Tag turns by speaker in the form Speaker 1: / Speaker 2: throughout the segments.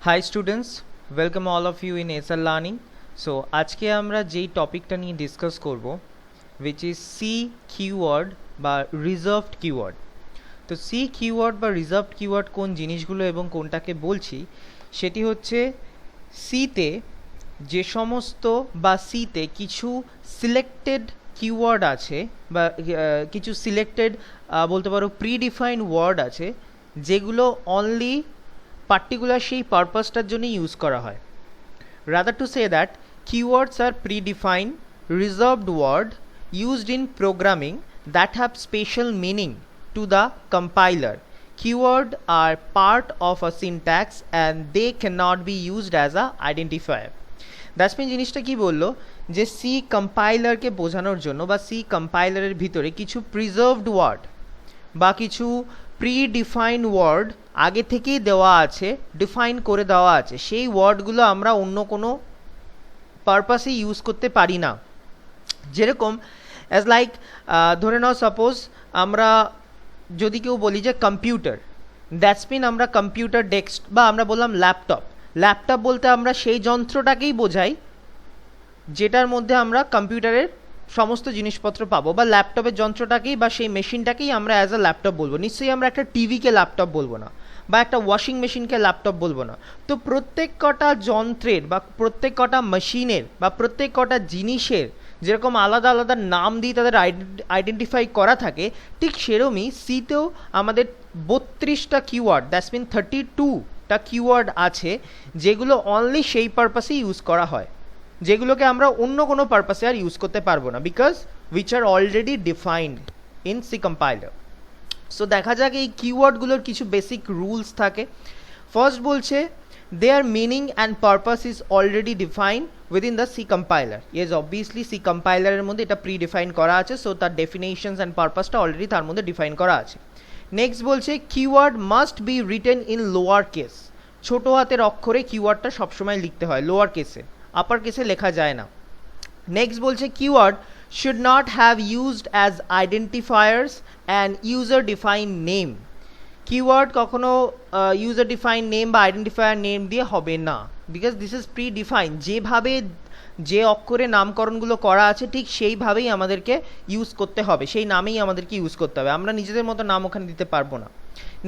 Speaker 1: Hi students, welcome all of you in SL Learning. So আজকে আমরা যেই টপিকটা নিয়ে ডিসকাস করব which is C keyword বা reserved keyword. তো C keyword বা reserved keyword কোন জিনিসগুলো এবং কোনটাকে বলছি সেটি হচ্ছে সিতে যে সমস্ত বা সিতে কিছু সিলেক্টেড কিওয়ার্ড আছে বা কিছু সিলেক্টেড বলতে পারো প্রিডিফাইন্ড ওয়ার্ড আছে যেগুলো অনলি পার্টিকুলার সেই পারপাসটার জন্য ইউজ করা হয়। Rather to say that keywords are predefined reserved word used in programming that have special meaning to the compiler. Keyword are part of a syntax and they cannot be used as a identifier. That's mean জিনিসটা কি বললো যে C কম্পাইলারকে বোঝানোর জন্য বা C কম্পাইলারের ভিতরে কিছু preserved word বা কিছু প্রিডিফাইন্ড ওয়ার্ড আগে থেকেই দেওয়া আছে, ডিফাইন করে দেওয়া আছে, সেই ওয়ার্ডগুলো আমরা অন্য কোনো পারপাসে ইউজ করতে পারি না। যেরকম অ্যাজ লাইক ধরে নাও সাপোজ আমরা যদি কেউ বলি যে কম্পিউটার, দ্যাটস মিন আমরা কম্পিউটার ডেস্ক বা আমরা বললাম ল্যাপটপ। ল্যাপটপ বলতে আমরা সেই যন্ত্রটাকেই বোঝাই যেটার মধ্যে আমরা কম্পিউটারের সমস্ত জিনিসপত্র পাবো, বা ল্যাপটপের যন্ত্রটাকেই বা সেই মেশিনটাকেই আমরা অ্যাজ আ ল্যাপটপ বলবো। নিশ্চয়ই আমরা একটা টিভিকে ল্যাপটপ বলবো না বা একটা ওয়াশিং মেশিনকে ল্যাপটপ বলবো না। তো প্রত্যেক কটা যন্ত্রের বা প্রত্যেক কটা মেশিনের বা প্রত্যেক কটা জিনিসের যেরকম আলাদা আলাদা নাম দিয়ে তাদের আইডেন্টিফাই করা থাকে, ঠিক সেরকমই সিতেও আমাদের 32টা কিওয়ার্ড, দ্যাটস মিন 32টা কিওয়ার্ড আছে যেগুলো অনলি সেই পারপাসে ইউজ করা হয়, যেগুলোকে আমরা অন্য কোনো পারপাসে আর ইউজ করতে পারবো না, because which are already defined in C compiler. So দেখা যাক এই কিওয়ার্ডগুলোর কিছু বেসিক রুলস থাকে। ফার্স্ট বলছে their meaning and purpose is already defined within the C compiler. Yes, obviously C কম্পাইলারের মধ্যে এটা প্রি ডিফাইন করা আছে, সো তার ডেফিনেশনস অ্যান্ড পারপাসটা অলরেডি তার মধ্যে ডিফাইন করা আছে। নেক্সট বলছে keyword must be written in lower case. ছোট হাতের অক্ষরে কিওয়ার্ডটা সবসময় লিখতে হয়, লোয়ার কেসে, আপার কেসে লেখা যায় না। নেক্সট বলছে keyword should not have used as identifiers and user defined name. Keyword কখনো ইউজার ডিফাইন নেম বা আইডেন্টিফায়ার নেম দিয়ে হবে না, because this is pre define. যেভাবে যে অক্ষরে নামকরণগুলো করা আছে ঠিক সেইভাবেই আমাদেরকে ইউজ করতে হবে, সেই নামেই আমাদেরকে ইউজ করতে হবে, আমরা নিজেদের মতো নাম ওখানে দিতে পারবো না।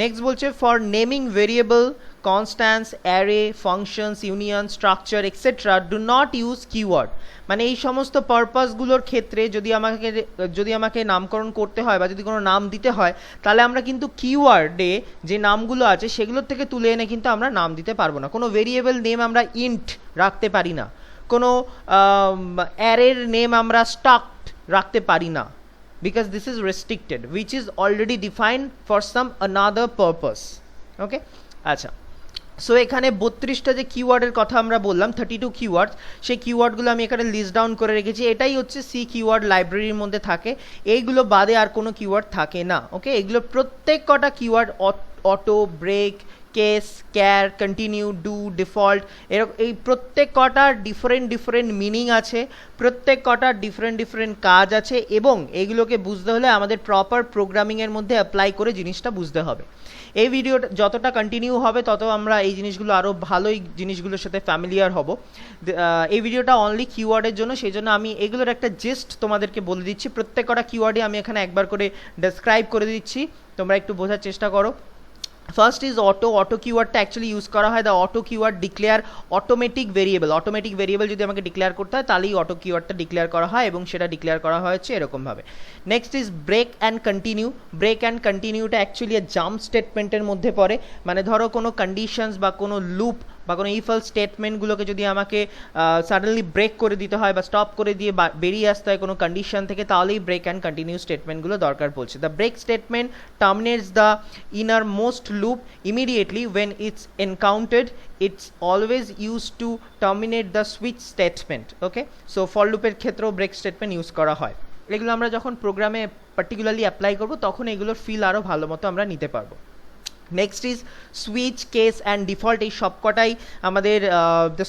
Speaker 1: নেক্সট বলছে for naming variable, constants, array, functions, union, structure etcetera do not use keyword. মানে এই সমস্ত পারপাসগুলোর ক্ষেত্রে যদি আমাকে নামকরণ করতে হয় বা যদি কোনো নাম দিতে হয়, তাহলে আমরা কিন্তু কিওয়ার্ডে যে নামগুলো আছে সেগুলোর থেকে তুলে এনে কিন্তু আমরা নাম দিতে পারবো না। কোনো ভেরিয়েবল নেম আমরা ইন্ট রাখতে পারি না, কোনো অ্যারের নেম আমরা স্টাকড রাখতে পারি না, because this is restricted which is already defined for some another purpose. ওকে, আচ্ছা, সো এখানে 32টা যে কিওয়ার্ডের কথা আমরা বললাম, 32 কিওয়ার্ড, সেই কিওয়ার্ডগুলো আমি এখানে লিস্ট ডাউন করে রেখেছি। এটাই হচ্ছে সি কিওয়ার্ড লাইব্রেরির মধ্যে থাকে, এইগুলো বাদে আর কোনো কিওয়ার্ড থাকে না। ওকে, এগুলো প্রত্যেক কটা keyword auto, break, case, char, continue, do, default, এরকম এই প্রত্যেক কটার ডিফারেন্ট মিনিং আছে, প্রত্যেক কটার ডিফারেন্ট কাজ আছে, এবং এগুলোকে বুঝতে হলে আমাদের প্রপার প্রোগ্রামিংয়ের মধ্যে অ্যাপ্লাই করে জিনিসটা বুঝতে হবে। এই ভিডিওটা যতটা কন্টিনিউ হবে তত আমরা এই জিনিসগুলো আরও ভালোই জিনিসগুলোর সাথে ফ্যামিলিয়ার হব। এই ভিডিওটা অনলি কিওয়ার্ডের জন্য, সেই জন্য আমি এগুলোর একটা জিস্ট তোমাদেরকে বলে দিচ্ছি। প্রত্যেক কটা কিওয়ার্ডে আমি এখানে একবার করে ডেসক্রাইব করে দিচ্ছি, তোমরা একটু বোঝার চেষ্টা করো। First is auto. অটো কিওয়ার্ডটা অ্যাকচুয়ালি ইউজ করা হয় the auto keyword declare automatic variable. Automatic variable যদি আমাকে ডিক্লেয়ার করতে হয় তাহলেই অটো কিওয়ার্ডটা ডিক্লেয়ার করা হয়, এবং সেটা ডিক্লেয়ার করা হয়েছে এরকমভাবে। Next is break and continue. Break and কন্টিনিউটা অ্যাকচুয়ালি জাম্প স্টেটমেন্টের মধ্যে পড়ে, মানে ধরো কোনো কন্ডিশনস বা কোনো লুপ বা কোনো ইফ এলস স্টেটমেন্টগুলোকে যদি আমাকে সাডেনলি ব্রেক করে দিতে হয় বা স্টপ করে দিয়ে বেরিয়ে আসতে হয় কোনো কন্ডিশন থেকে, তাহলেই ব্রেক অ্যান্ড কন্টিনিউ স্টেটমেন্টগুলো দরকার পড়ছে। The break statement terminates the innermost loop immediately when it's encountered. It's always used to terminate the switch statement. Okay, so for লুপের ক্ষেত্রেও ব্রেক স্টেটমেন্ট ইউজ করা হয়। এগুলো আমরা যখন প্রোগ্রামে পার্টিকুলারলি অ্যাপ্লাই করব তখন এগুলোর ফিল আরও ভালো মতো আমরা নিতে পারবো। Next is switch case and default, এই সবকটাই আমাদের the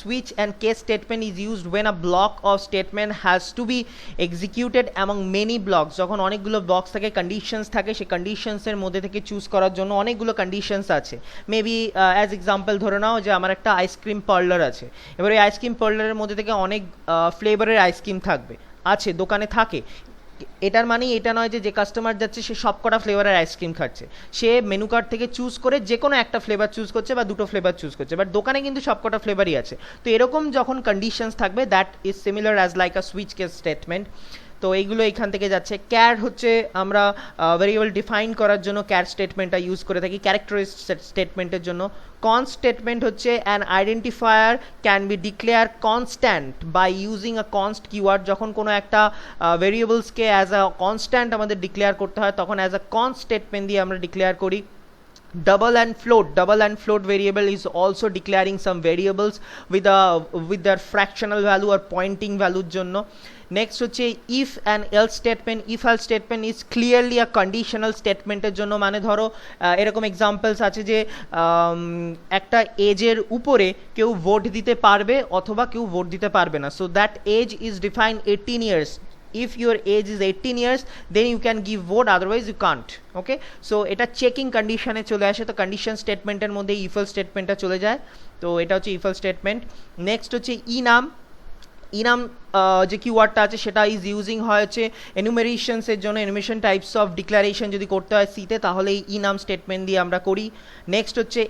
Speaker 1: switch and case statement is used when a block of statement has to be executed among many blocks, যখন অনেকগুলো ব্লকস থাকে, কন্ডিশনস থাকে, সেই কন্ডিশনসের মধ্যে থেকে চুজ করার জন্য অনেকগুলো কন্ডিশনস আছে। মেবি অ্যাজ এক্সাম্পল ধরে নাও যে আমার একটা আইসক্রিম পার্লার আছে, এবার এই আইসক্রিম পার্লারের মধ্যে থেকে অনেক ফ্লেভারের আইসক্রিম থাকবে, আছে, দোকানে থাকে। এটার মানে এটা নয় যে কাস্টমার যাচ্ছে সে সব কটা ফ্লেভারের আইসক্রিম খাচ্ছে, সে মেনু কার্ড থেকে চুজ করে যে কোনো একটা ফ্লেভার চুজ করছে বা দুটো ফ্লেভার চুজ করছে, বাট দোকানে কিন্তু সব কটা ফ্লেভারই আছে। তো এরকম যখন কন্ডিশনস থাকবে, that is similar as like a switch case statement. তো এইগুলো এখান থেকে যাচ্ছে। ক্যার হচ্ছে আমরা ভেরিয়েবল ডিফাইন করার জন্য ক্যার স্টেটমেন্টটা ইউজ করে থাকি ক্যারেক্টারিস্টিক স্টেটমেন্টের জন্য। const স্টেটমেন্ট হচ্ছে an identifier can be declared constant by using a const keyword, যখন কোনো একটা ভেরিয়েবলসকে অ্যাজ আ কনস্ট্যান্ট আমাদের ডিক্লেয়ার করতে হয় তখন অ্যাজ আ const স্টেটমেন্ট দিয়ে আমরা ডিক্লেয়ার করি। double and float variable is also declaring some variables with their fractional value or pointing value জন্য। নেক্সট হচ্ছে if and else statement, if else statement is clearly a conditional statement এর জন্য, মানে ধরো এরকম এক্সাম্পলস আছে যে একটা এজের উপরে কেউ ভোট দিতে পারবে অথবা কেউ ভোট দিতে পারবে না, so that age is defined 18 years. If your age is 18 years then you can give vote, otherwise you can't. Okay, so এটা চেকিং কন্ডিশনে চলে আসে, তো কন্ডিশন স্টেটমেন্টের মধ্যে if else স্টেটমেন্টটা চলে যায়, তো এটা হচ্ছে if else স্টেটমেন্ট। নেক্সট হচ্ছে enum যে কিওয়ার্ডটা আছে সেটা ইজ ইউজিং হয় হচ্ছে এনুমেরেশনসের জন্য, এনুমেরেশন টাইপস অফ ডিক্লারেশন যদি করতে হয় সিতে তাহলে এই enum স্টেটমেন্ট দিয়ে আমরা করি। নেক্সট হচ্ছে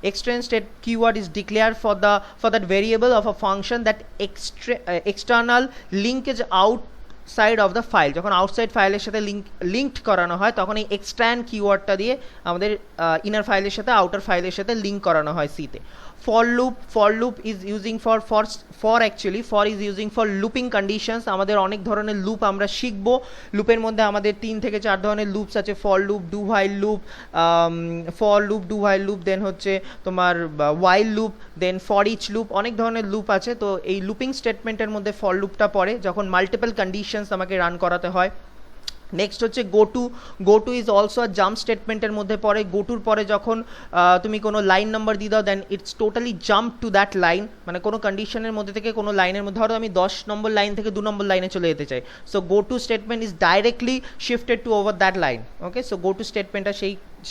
Speaker 1: extend state keyword is declared for that variable of a function that external linkage outside of the file, যখন আউটসাইড ফাইলের সাথে লিঙ্কড করানো হয় তখন এই এক্সট্যান্ড কিওয়ার্ডটা দিয়ে আমাদের ইনার ফাইলের সাথে আউটার ফাইলের সাথে লিঙ্ক করানো হয় সিতে। for loop is using for actually for is using for looping conditions, আমাদের অনেক ধরনের লুপ আমরা শিখব, লুপের মধ্যে আমাদের 3 থেকে 4 ধরনের লুপস আছে, for loop, do while loop, দেন হচ্ছে তোমার while loop, then for each loop, অনেক ধরনের লুপ আছে। তো এই লুপিং স্টেটমেন্টের মধ্যে for loopটা পড়ে যখন মাল্টিপল কন্ডিশনস আমাকে রান করাতে হয়। নেক্সট হচ্ছে go to is also a jump স্টেটমেন্টের মধ্যে পড়ে। গো টুর পরে যখন তুমি কোনো লাইন নাম্বার দিয়ে দাও then it's totally jump to that line, মানে কোনো কন্ডিশনের মধ্যে থেকে কোনো লাইনের মধ্যে, ধরো আমি 10 নম্বর লাইন থেকে 2 নম্বর লাইনে চলে যেতে চাই, so go to statement is directly shifted to over that line. Okay, so go to স্টেটমেন্টটা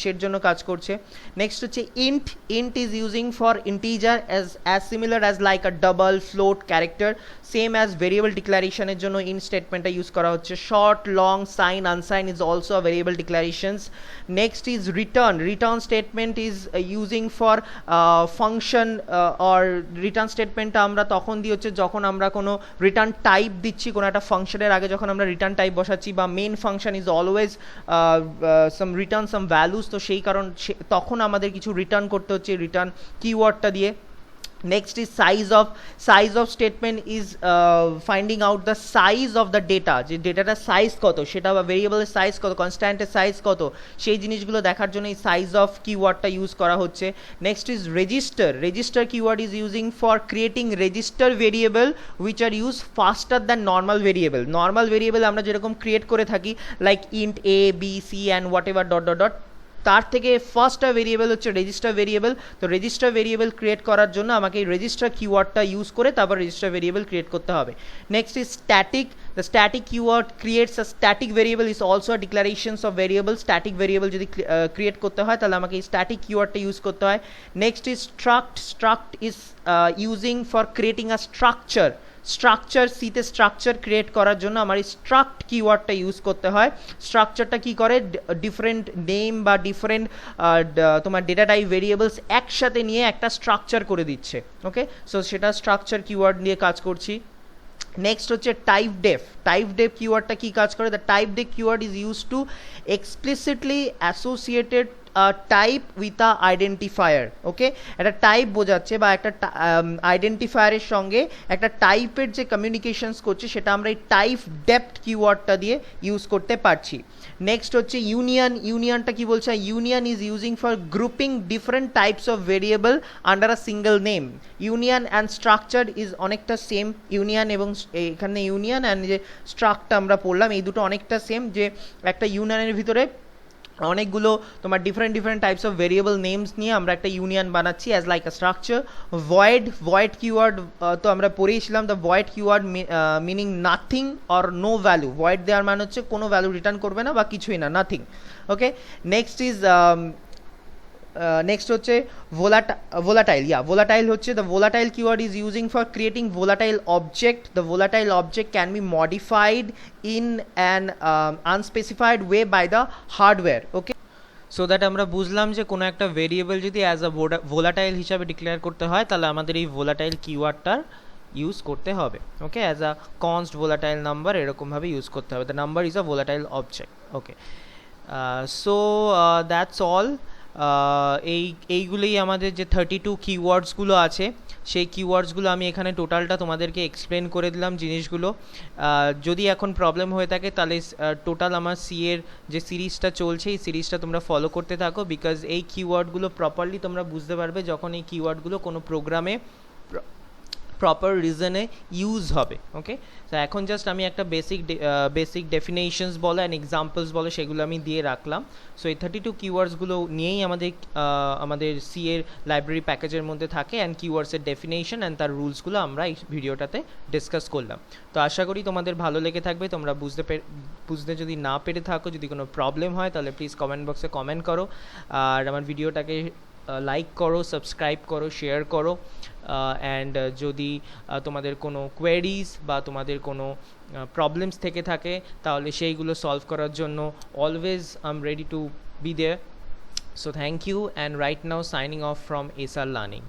Speaker 1: সের জন্য কাজ করছে। নেক্সট হচ্ছে int is using for integer as similar as like a double, float, character, same as variable ডিক্লারেশনের জন্য int স্টেটমেন্টটা use করা হচ্ছে। Short, long, sign, unsign is also a variable declarations. Next is return statement is using for function or return স্টেটমেন্টটা আমরা তখন দিই হচ্ছে যখন আমরা কোনো রিটার্ন টাইপ দিচ্ছি, কোনো একটা ফাংশনের আগে যখন আমরা রিটার্ন টাইপ বসাচ্ছি, বা main function is always return some values, তো সেই কারণ তখন আমাদের কিছু রিটার্ন করতে হচ্ছে রিটার্ন কিওয়ার্ডটা দিয়ে। next is size of statement is finding out the size of the data, যে ডেটাটার সাইজ কত, সেটা বা ভেরিয়েবলের সাইজ কত, কনস্ট্যান্টের সাইজ কত, সেই জিনিসগুলো দেখার জন্য এই সাইজ অফ কিওয়ার্ডটা ইউজ করা হচ্ছে। Next is register keyword is using for creating register variable which are use faster than normal variable আমরা যেরকম ক্রিয়েট করে থাকি like int A B C and whatever dot, তার থেকে ফার্স্ট ভেরিয়েবল হচ্ছে register variable. তো register variable create করার জন্য আমাকে এই রেজিস্টার কিওয়ার্ডটা ইউজ করে তারপর রেজিস্টার ভেরিয়েবল ক্রিয়েট করতে হবে। Next is static, the static keyword creates a static variable is also a declarations of variable. Static variable যদি ক্রিয়েট করতে হয় তাহলে আমাকে এই স্ট্যাটিক কিওয়ার্ডটা ইউজ করতে হয়। Next is struct is using for creating a structure সিতে স্ট্রাকচার ক্রিয়েট করার জন্য আমার এই স্ট্রাক্ট কিওয়ার্ডটা ইউজ করতে হয়। স্ট্রাকচারটা কি করে, ডিফারেন্ট নেম বা ডিফারেন্ট তোমার ডেটা টাইপ ভেরিয়েবলস একসাথে নিয়ে একটা স্ট্রাকচার করে দিচ্ছে। ওকে, সো সেটা স্ট্রাকচার কিওয়ার্ড নিয়ে কাজ করছি। নেক্সট হচ্ছে টাইপ ডেফ কিওয়ার্ডটা কি কাজ করে, the typedef keyword is use to explicitly associated type with a identifier. Okay, একটা টাইপ বোঝাচ্ছে বা একটা আইডেন্টিফায়ারের সঙ্গে একটা টাইপের যে কমিউনিকেশনস করছে সেটা আমরা এই টাইপ ডেপথ কিওয়ার্ডটা দিয়ে ইউজ করতে পারছি। নেক্সট হচ্ছে ইউনিয়নটা কি বলছে, union is using for grouping different types of variable under a single name. Union and structure is অনেকটা সেম, ইউনিয়ন এবং এখানে ইউনিয়ন অ্যান্ড যে স্ট্রাকটা আমরা পড়লাম এই দুটো অনেকটা সেম, যে একটা ইউনিয়নের ভিতরে অনেকগুলো তোমার different types of variable names নিয়ে আমরা একটা ইউনিয়ন বানাচ্ছি as like a structure. Void keyword তো আমরা পড়েছিলাম, the void keyword meaning nothing or no value. Void দেওয়ার মানে হচ্ছে কোনো ভ্যালু রিটার্ন করবে না বা কিছুই না, নাথিং। ওকে, নেক্সট হচ্ছে volatile. Volatile হচ্ছে the volatile keyword is using for creating volatile object. The volatile object can be modified in an unspecified way by the hardware. Okay, so that আমরা বুঝলাম যে কোনো একটা ভেরিয়েবল যদি অ্যাজ আ ভোলাটাইল হিসাবে declare করতে হয় তাহলে আমাদের এই ভোলাটাইল কিওয়ার্ডটার ইউজ করতে হবে। Okay, as a const volatile number এরকমভাবে ইউজ করতে হবে। The number is a volatile object. Okay, so that's all. এইগুলোই আমাদের যে 32 কিওয়ার্ডসগুলো আছে সেই কিওয়ার্ডসগুলো আমি এখানে টোটালটা তোমাদেরকে এক্সপ্লেন করে দিলাম জিনিসগুলো। যদি এখন প্রবলেম হয়ে থাকে তাহলে টোটাল আমার এর যে সিরিজটা চলছে এই সিরিজটা তোমরা ফলো করতে থাকো, বিকজ এই কিওয়ার্ডগুলো প্রপারলি তোমরা বুঝতে পারবে যখন এই কিওয়ার্ডগুলো কোনো প্রোগ্রামে প্রপার রিজনে ইউজ হবে। ওকে, তো এখন জাস্ট আমি একটা বেসিক ডেফিনেশনস বলো অ্যান্ড এক্সাম্পলস বলো সেগুলো আমি দিয়ে রাখলাম। সো এই 32 কিওয়ার্ডসগুলো নিয়েই আমাদের সি এর লাইব্রেরি প্যাকেজের মধ্যে থাকে, অ্যান্ড কিওয়ার্ডসের ডেফিনেশন অ্যান্ড তার রুলসগুলো আমরা এই ভিডিওটাতে ডিসকাস করলাম। তো আশা করি তোমাদের ভালো লেগে থাকবে। তোমরা বুঝতে যদি না পেরে থাকো, যদি কোনো প্রবলেম হয় তাহলে প্লিজ কমেন্ট বক্সে কমেন্ট করো, আর আমার ভিডিওটাকে লাইক করো, সাবস্ক্রাইব করো, শেয়ার করো, অ্যান্ড যদি তোমাদের কোনো কোয়েরিজ বা তোমাদের কোনো প্রবলেমস থেকে থাকে তাহলে সেইগুলো সলভ করার জন্য always I am ready to be there. So thank you, and right now signing off from SR learning.